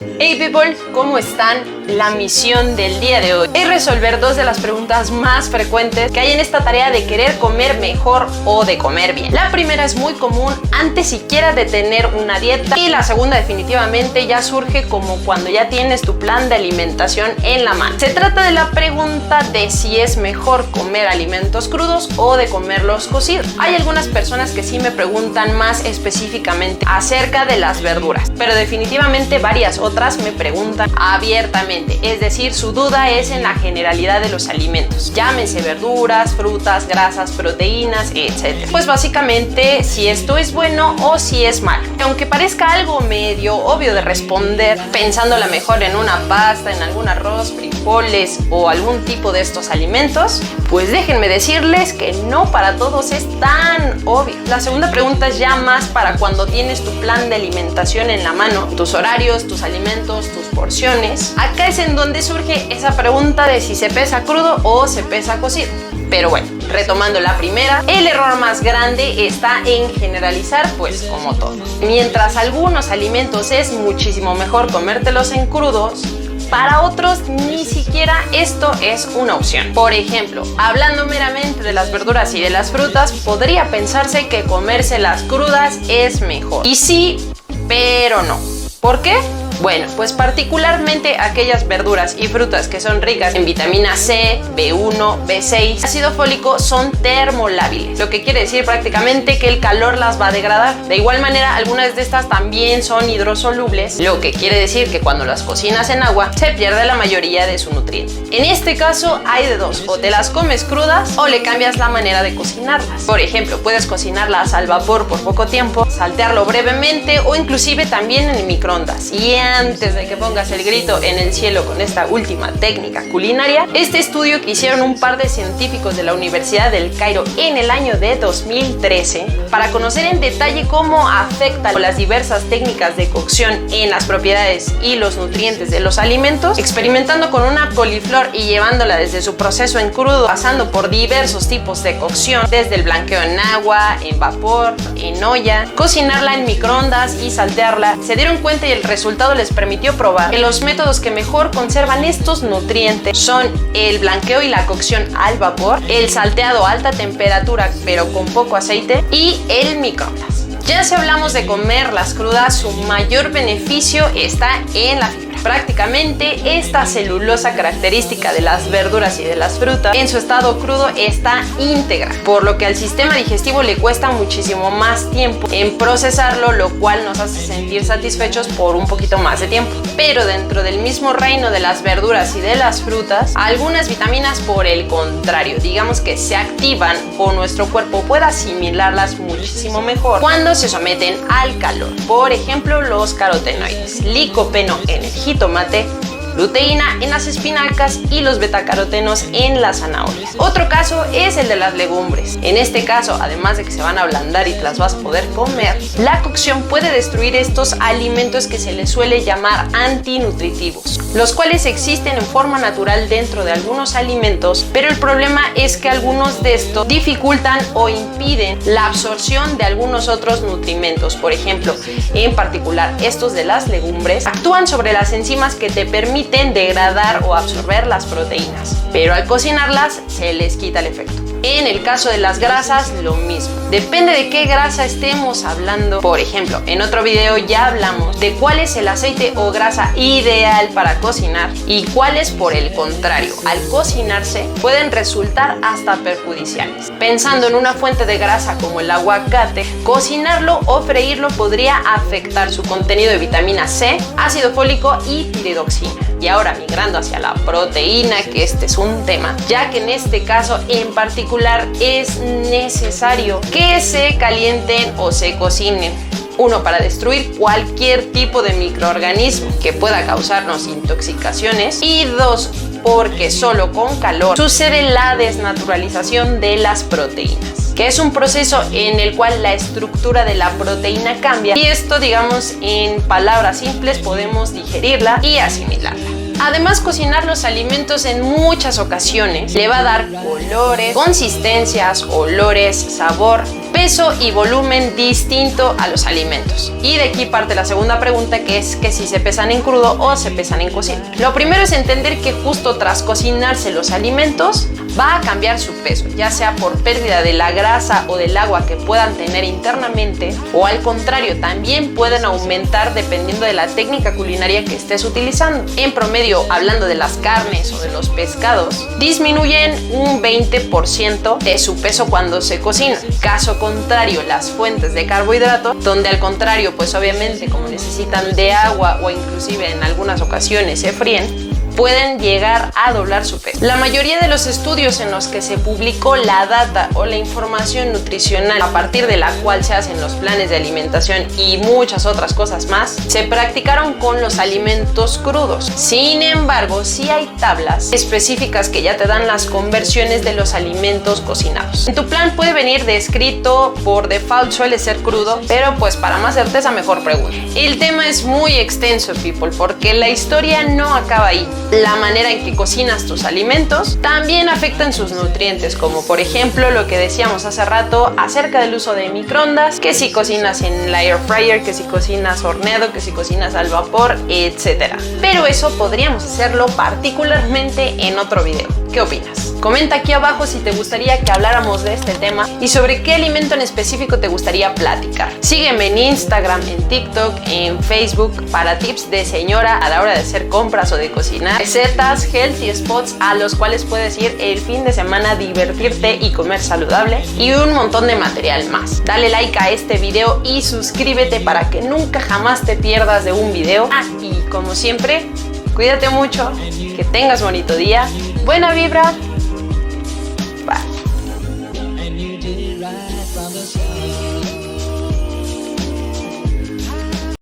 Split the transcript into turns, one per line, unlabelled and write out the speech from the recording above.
Hey people, ¿cómo están? La misión del día de hoy es resolver dos de las preguntas más frecuentes que hay en esta tarea de querer comer mejor o de comer bien. La primera es muy común antes siquiera de tener una dieta y la segunda definitivamente ya surge como cuando ya tienes tu plan de alimentación en la mano. Se trata de la pregunta de si es mejor comer alimentos crudos o de comerlos cocidos. Hay algunas personas que sí me preguntan más específicamente acerca de las verduras, pero definitivamente varias otras me preguntan abiertamente, es decir, su duda es en la generalidad de los alimentos, llámense verduras, frutas, grasas, proteínas, etc. Pues básicamente si esto es bueno o si es malo. Aunque parezca algo medio obvio de responder, pensándola mejor en una pasta, en algún arroz, frijoles o algún tipo de estos alimentos, pues déjenme decirles que no para todos es tan obvio. La segunda pregunta es ya más para cuando tienes tu plan de alimentación en la mano, tus horarios, tus alimentos, tus porciones. Acá es en donde surge esa pregunta de si se pesa crudo o se pesa cocido. Pero bueno, retomando la primera, el error más grande está en generalizar, pues como todo. Mientras algunos alimentos es muchísimo mejor comértelos en crudos, para otros ni siquiera esto es una opción. Por ejemplo, hablando meramente de las verduras y de las frutas, podría pensarse que comérselas crudas es mejor. Y sí, pero no. ¿Por qué? Bueno, pues particularmente aquellas verduras y frutas que son ricas en vitamina C, B1, B6, ácido fólico son termolábiles, lo que quiere decir prácticamente que el calor las va a degradar. De igual manera, algunas de estas también son hidrosolubles, lo que quiere decir que cuando las cocinas en agua se pierde la mayoría de su nutriente. En este caso hay de dos, o te las comes crudas o le cambias la manera de cocinarlas. Por ejemplo, puedes cocinarlas al vapor por poco tiempo, saltearlo brevemente o inclusive también en el microondas. Y antes de que pongas el grito en el cielo con esta última técnica culinaria, este estudio que hicieron un par de científicos de la Universidad del Cairo en el año de 2013 para conocer en detalle cómo afectan las diversas técnicas de cocción en las propiedades y los nutrientes de los alimentos, experimentando con una coliflor y llevándola desde su proceso en crudo, pasando por diversos tipos de cocción, desde el blanqueo en agua, en vapor, en olla, cocinarla en microondas y saltearla. Se dieron cuenta y el resultado les permitió probar que los métodos que mejor conservan estos nutrientes son el blanqueo y la cocción al vapor, el salteado a alta temperatura pero con poco aceite y el microondas. Ya si hablamos de comerlas crudas, su mayor beneficio está en la fibra. Prácticamente esta celulosa característica de las verduras y de las frutas en su estado crudo está íntegra, por lo que al sistema digestivo le cuesta muchísimo más tiempo en procesarlo, lo cual nos hace sentir satisfechos por un poquito más de tiempo. Pero dentro del mismo reino de las verduras y de las frutas, algunas vitaminas por el contrario, digamos que se activan o nuestro cuerpo puede asimilarlas muchísimo mejor cuando se someten al calor. Por ejemplo, los carotenoides, licopeno en el jitomate, luteína en las espinacas y los betacarotenos en las zanahorias. Otro caso es el de las legumbres. En este caso, además de que se van a ablandar y te las vas a poder comer, la cocción puede destruir estos alimentos que se les suele llamar antinutritivos, los cuales existen en forma natural dentro de algunos alimentos, pero el problema es que algunos de estos dificultan o impiden la absorción de algunos otros nutrimentos. Por ejemplo, en particular estos de las legumbres actúan sobre las enzimas que te permiten degradar o absorber las proteínas, pero al cocinarlas se les quita el efecto. En el caso de las grasas, lo mismo. Depende de qué grasa estemos hablando. Por ejemplo, en otro video ya hablamos de cuál es el aceite o grasa ideal para cocinar y cuáles, por el contrario, al cocinarse pueden resultar hasta perjudiciales. Pensando en una fuente de grasa como el aguacate, cocinarlo o freírlo podría afectar su contenido de vitamina C, ácido fólico y tiroxina. Y ahora migrando hacia la proteína, que este es un tema, ya que en este caso en particular es necesario que se calienten o se cocinen. Uno, para destruir cualquier tipo de microorganismo que pueda causarnos intoxicaciones, y dos, porque solo con calor sucede la desnaturalización de las proteínas, que es un proceso en el cual la estructura de la proteína cambia, y esto, digamos, en palabras simples, podemos digerirla y asimilarla. Además, cocinar los alimentos en muchas ocasiones le va a dar colores, consistencias, olores, sabor, peso y volumen distinto a los alimentos. Y de aquí parte la segunda pregunta, que es que si se pesan en crudo o se pesan en cocido. Lo primero es entender que justo tras cocinarse los alimentos va a cambiar su peso, ya sea por pérdida de la grasa o del agua que puedan tener internamente, o al contrario, también pueden aumentar dependiendo de la técnica culinaria que estés utilizando. En promedio, hablando de las carnes o de los pescados, disminuyen un 20% de su peso cuando se cocinan. Caso contrario, las fuentes de carbohidrato, donde al contrario, pues obviamente como necesitan de agua o inclusive en algunas ocasiones se fríen, pueden llegar a doblar su peso. La mayoría de los estudios en los que se publicó la data o la información nutricional a partir de la cual se hacen los planes de alimentación y muchas otras cosas más, se practicaron con los alimentos crudos. Sin embargo, sí hay tablas específicas que ya te dan las conversiones de los alimentos cocinados. En tu plan puede venir descrito, por default suele ser crudo, pero pues para más certeza mejor pregunta. El tema es muy extenso, people, porque la historia no acaba ahí. La manera en que cocinas tus alimentos también afecta en sus nutrientes, como por ejemplo lo que decíamos hace rato acerca del uso de microondas, que si cocinas en la air fryer, que si cocinas horneado, que si cocinas al vapor, etc. Pero eso podríamos hacerlo particularmente en otro video. ¿Qué opinas? Comenta aquí abajo si te gustaría que habláramos de este tema y sobre qué alimento en específico te gustaría platicar. Sígueme en Instagram, en TikTok, en Facebook para tips de señora a la hora de hacer compras o de cocinar, recetas, healthy spots a los cuales puedes ir el fin de semana, divertirte y comer saludable, y un montón de material más. Dale like a este video y suscríbete para que nunca jamás te pierdas de un video. Y como siempre, cuídate mucho, que tengas bonito día, buena vibra